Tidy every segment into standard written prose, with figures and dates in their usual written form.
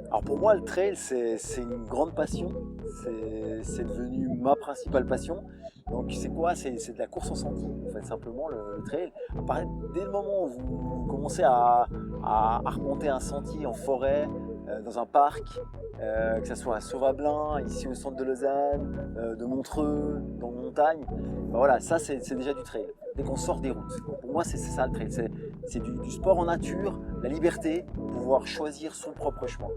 Alors pour moi, le trail, c'est une grande passion. C'est devenu ma principale passion. Donc c'est quoi? C'est de la course en sentier, en fait, simplement le trail. Dès le moment où vous commencez à remonter un sentier en forêt, dans un parc, que ce soit à Sauvablin, ici au centre de Lausanne, de Montreux, dans les montagnes, ben voilà, ça c'est déjà du trail. Dès qu'on sort des routes. Donc pour moi, c'est ça le trail. C'est du sport en nature, la liberté, pouvoir choisir son propre chemin.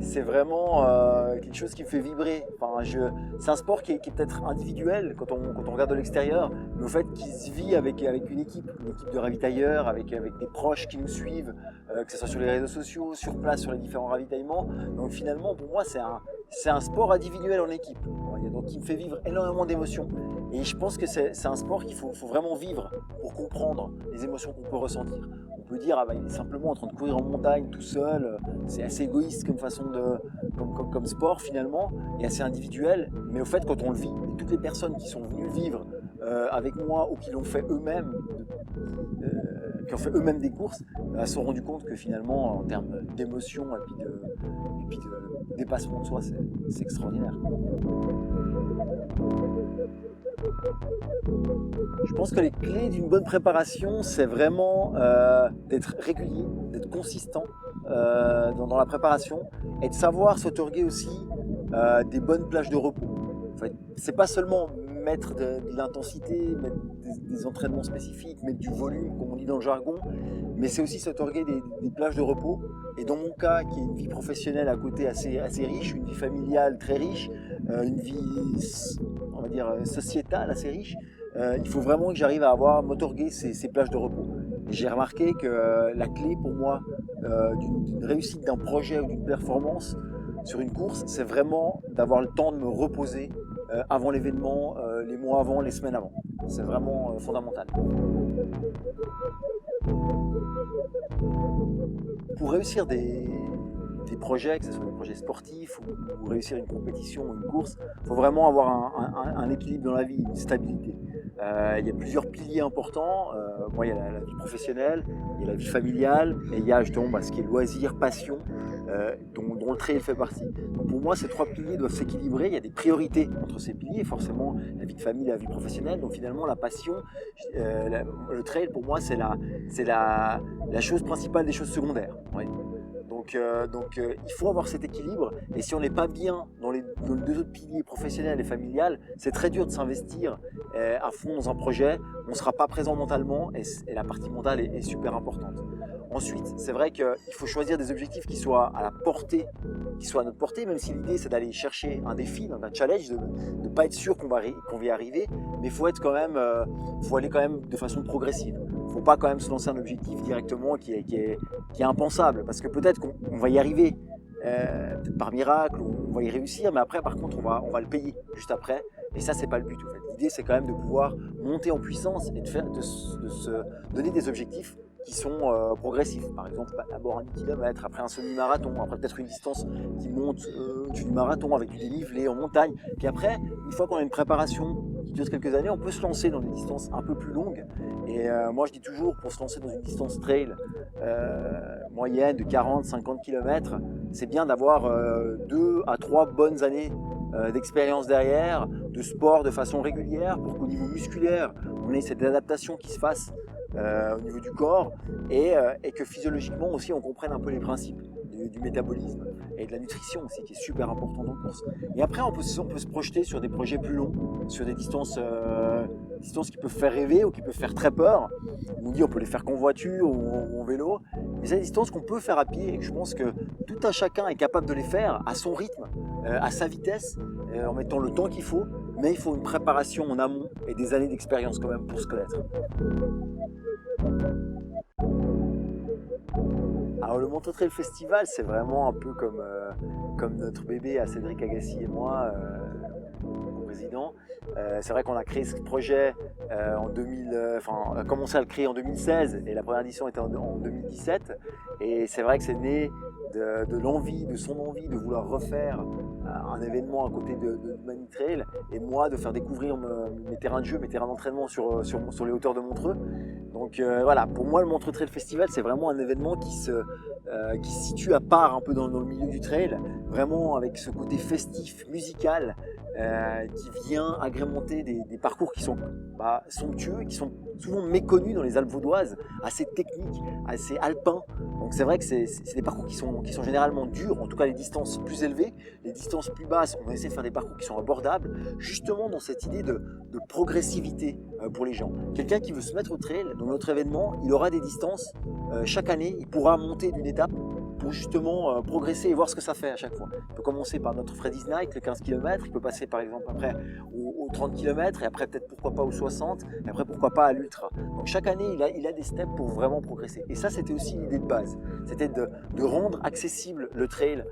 C'est vraiment quelque chose qui me fait vibrer. C'est un sport qui est peut-être individuel quand on regarde de l'extérieur, mais au fait qu'il se vit avec une équipe de ravitailleurs, avec des proches qui nous suivent, que ce soit sur les réseaux sociaux, sur place, sur les différents ravitaillements. Donc finalement, pour moi, c'est un sport individuel en équipe, donc qui me fait vivre énormément d'émotions. Et je pense que c'est un sport qu'il faut vraiment vivre pour comprendre les émotions qu'on peut ressentir. On peut dire, ah bah, il est simplement en train de courir en montagne tout seul, c'est assez égoïste comme façon comme sport finalement, et assez individuel, mais au fait quand on le vit, et toutes les personnes qui sont venues le vivre avec moi ou qui l'ont fait eux-mêmes, qui ont fait eux-mêmes des courses, se sont rendus compte que finalement en termes d'émotion et puis de dépassement de soi, c'est extraordinaire. Je pense que les clés d'une bonne préparation, c'est vraiment d'être régulier, d'être consistant dans la préparation et de savoir s'autoriser aussi des bonnes plages de repos. En fait, c'est pas seulement mettre de l'intensité, mettre des entraînements spécifiques, mettre du volume, comme on dit dans le jargon, mais c'est aussi s'autoriser des plages de repos. Et dans mon cas, qui est une vie professionnelle à côté assez riche, une vie familiale très riche, une vie, on va dire, sociétale assez riche, il faut vraiment que j'arrive à m'autoriser ces plages de repos. Et j'ai remarqué que la clé pour moi d'une réussite d'un projet ou d'une performance sur une course, c'est vraiment d'avoir le temps de me reposer avant l'événement, les mois avant, les semaines avant. C'est vraiment fondamental. Pour réussir des projets, que ce soit des projets sportifs ou réussir une compétition ou une course, il faut vraiment avoir un équilibre dans la vie, une stabilité. Il y a plusieurs piliers importants. Moi, il y a la vie professionnelle, il y a la vie familiale, et il y a justement ce qui est loisir, passion, dont le trail fait partie. Donc pour moi, ces trois piliers doivent s'équilibrer. Il y a des priorités entre ces piliers, forcément la vie de famille, la vie professionnelle. Donc finalement, la passion, le trail pour moi, c'est la chose principale des choses secondaires. Ouais. Donc il faut avoir cet équilibre, et si on n'est pas bien dans les deux autres piliers professionnels et familial, c'est très dur de s'investir à fond dans un projet. On ne sera pas présent mentalement, et la partie mentale est super importante. Ensuite, c'est vrai qu'il faut choisir des objectifs qui soient à la portée, qui soient à notre portée, même si l'idée c'est d'aller chercher un défi, un challenge, de ne pas être sûr qu'on va y arriver, mais il faut aller quand même de façon progressive. Il ne faut pas quand même se lancer un objectif directement qui est impensable, parce que peut-être qu'on va y arriver, peut-être par miracle, on va y réussir, mais après par contre on va le payer juste après, et ça c'est pas le but en fait. L'idée c'est quand même de pouvoir monter en puissance et de se donner des objectifs qui sont progressifs. Par exemple, d'abord un 10 km, après un semi-marathon, après peut-être une distance qui monte du marathon avec du dénivelé en montagne. Puis après, une fois qu'on a une préparation qui dure quelques années, on peut se lancer dans des distances un peu plus longues. Et moi je dis toujours, pour se lancer dans une distance trail moyenne de 40-50 km, c'est bien d'avoir 2 à 3 bonnes années d'expérience derrière, de sport de façon régulière, pour qu'au niveau musculaire, on ait cette adaptation qui se fasse au niveau du corps, et que physiologiquement aussi on comprenne un peu les principes du métabolisme et de la nutrition aussi, qui est super important dans la course. Et après on peut se projeter sur des projets plus longs, sur des distances qui peuvent faire rêver ou qui peuvent faire très peur. On dit on peut les faire qu'en voiture ou en vélo, mais c'est des distances qu'on peut faire à pied, et que je pense que tout un chacun est capable de les faire à son rythme, à sa vitesse, en mettant le temps qu'il faut, mais il faut une préparation en amont et des années d'expérience quand même pour se connaître. Alors le Montreux Trail Festival, c'est vraiment un peu comme notre bébé à Cédric Agassi et moi, mon président. C'est vrai qu'on a créé ce projet on a commencé à le créer en 2016, et la première édition était en 2017. Et c'est vrai que c'est né de l'envie, de son envie de vouloir refaire un événement à côté de Mani Trail, et moi de faire découvrir mes terrains de jeu, mes terrains d'entraînement sur les hauteurs de Montreux. Donc voilà, pour moi le Montreux Trail Festival, c'est vraiment un événement qui se situe à part un peu dans le milieu du trail, vraiment avec ce côté festif, musical, qui vient agrémenter des parcours qui sont somptueux, qui sont souvent méconnus dans les Alpes vaudoises, assez techniques, assez alpins. Donc c'est vrai que c'est des parcours qui sont généralement durs, en tout cas les distances plus élevées. Les distances plus basses, on essaie de faire des parcours qui sont abordables, justement dans cette idée de progressivité pour les gens. Quelqu'un qui veut se mettre au trail, dans notre événement, il aura des distances, chaque année, il pourra monter d'une étape pour justement progresser et voir ce que ça fait à chaque fois. Il peut commencer par notre Freddy's Night, le 15 km, il peut passer par exemple après aux 30 km, et après peut-être pourquoi pas aux 60, et après pourquoi pas à l'ultra. Donc chaque année, il a des steps pour vraiment progresser. Et ça, c'était aussi l'idée de base. C'était de rendre accessible le trail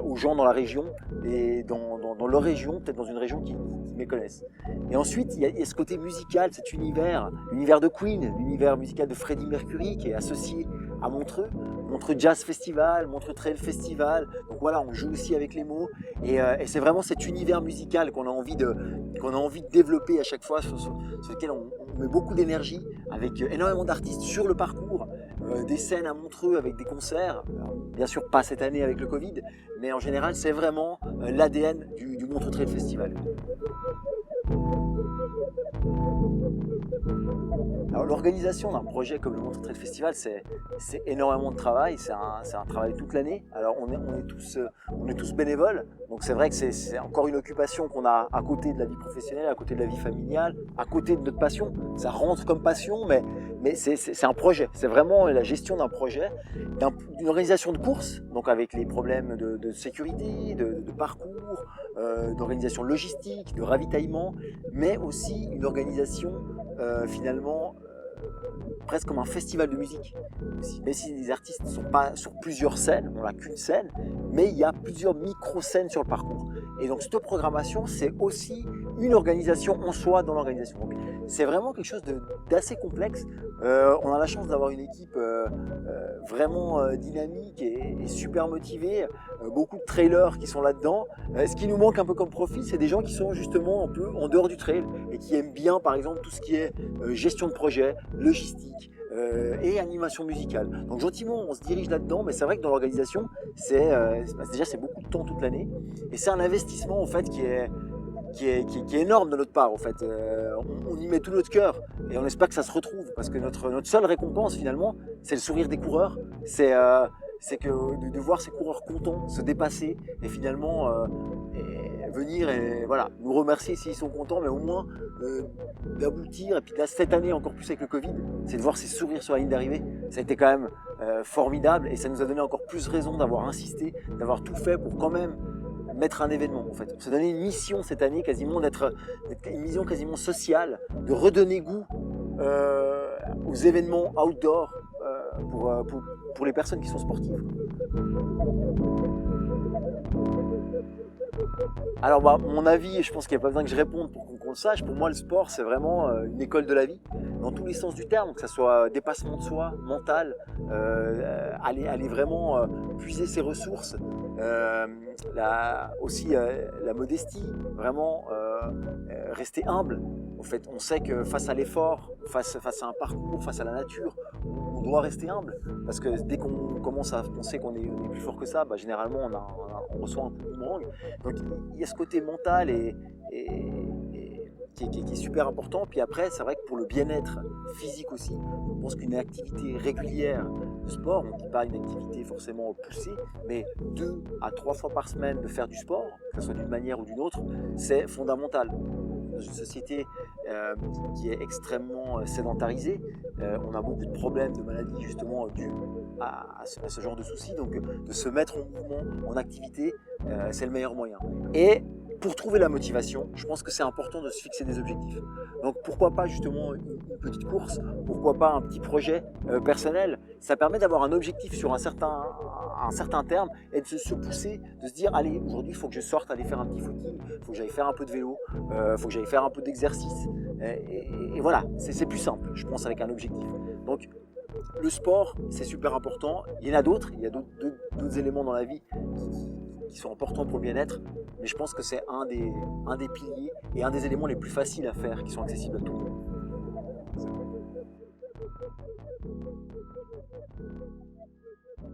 aux gens dans la région, et dans leur région, peut-être dans une région qui méconnaissent. Et ensuite, il y a ce côté musical, cet univers, l'univers de Queen, l'univers musical de Freddie Mercury qui est associé à Montreux Jazz Festival, Montreux Trail Festival. Donc voilà, on joue aussi avec les mots, et c'est vraiment cet univers musical qu'on a envie de développer à chaque fois, sur lequel on met beaucoup d'énergie, avec énormément d'artistes sur le parcours, des scènes à Montreux avec des concerts. Alors, bien sûr pas cette année avec le Covid, mais en général c'est vraiment l'ADN du Montreux Trail Festival. Alors l'organisation d'un projet comme le Montreux Trail Festival, c'est énormément de travail, c'est un travail toute l'année. Alors on est tous bénévoles, donc c'est vrai que c'est encore une occupation qu'on a à côté de la vie professionnelle, à côté de la vie familiale, à côté de notre passion. Ça rentre comme passion, mais c'est un projet, c'est vraiment la gestion d'un projet, d'une organisation de course, donc avec les problèmes de sécurité, de parcours, d'organisation logistique, de ravitaillement, mais aussi une organisation finalement presque comme un festival de musique. Même si les artistes ne sont pas sur plusieurs scènes, on n'a qu'une scène, mais il y a plusieurs micro-scènes sur le parcours. Et donc cette programmation, c'est aussi une organisation en soi dans l'organisation. Donc c'est vraiment quelque chose d'assez complexe. On a la chance d'avoir une équipe vraiment dynamique et super motivée, beaucoup de trailers qui sont là-dedans. Ce qui nous manque un peu comme profil, c'est des gens qui sont justement un peu en dehors du trail et qui aiment bien par exemple tout ce qui est gestion de projet, logistique, et animation musicale. Donc gentiment on se dirige là-dedans, mais c'est vrai que dans l'organisation déjà c'est beaucoup de temps toute l'année, et c'est un investissement en fait qui est énorme de notre part en fait. On y met tout notre cœur et on espère que ça se retrouve, parce que notre seule récompense finalement, c'est le sourire des coureurs, c'est que de voir ces coureurs contents se dépasser et finalement venir et voilà, nous remercier s'ils sont contents, mais au moins d'aboutir. Et puis là, cette année encore plus avec le Covid, c'est de voir ces sourires sur la ligne d'arrivée. Ça a été quand même formidable, et ça nous a donné encore plus raison d'avoir insisté, d'avoir tout fait pour quand même mettre un événement en fait. On s'est donné une mission cette année, quasiment d'être une mission quasiment sociale, de redonner goût aux événements outdoor pour les personnes qui sont sportives. Alors mon avis, je pense qu'il n'y a pas besoin que je réponde pour qu'on le sache, pour moi le sport c'est vraiment une école de la vie, dans tous les sens du terme, que ce soit dépassement de soi, mental, aller vraiment puiser ses ressources, aussi la modestie, vraiment rester humble. En fait, on sait que face à l'effort, face à un parcours, face à la nature, on doit rester humble, parce que dès qu'on commence à penser qu'on est plus fort que ça, généralement on reçoit un coup de boomerang. Donc il y a ce côté mental qui est super important. Puis après, c'est vrai que pour le bien-être physique aussi, je pense qu'une activité régulière de sport, on ne dit pas une activité forcément poussée, mais 2 à 3 fois par semaine de faire du sport, que ce soit d'une manière ou d'une autre, c'est fondamental. Dans une société qui est extrêmement sédentarisée, on a beaucoup de problèmes, de maladies justement dues à ce genre de soucis. Donc de se mettre en mouvement, en activité, c'est le meilleur moyen. Et pour trouver la motivation, je pense que c'est important de se fixer des objectifs. Donc pourquoi pas justement une petite course, pourquoi pas un petit projet personnel. Ça permet d'avoir un objectif sur un certain terme, et de se pousser, de se dire allez, aujourd'hui il faut que je sorte aller faire un petit footing, il faut que j'aille faire un peu de vélo, il faut que j'aille faire un peu d'exercice, et voilà, c'est plus simple je pense avec un objectif. Donc le sport, c'est super important. Il y en a d'autres, il y a d'autres éléments dans la vie qui sont importants pour le bien-être, mais je pense que c'est un des piliers et un des éléments les plus faciles à faire, qui sont accessibles à tout le monde.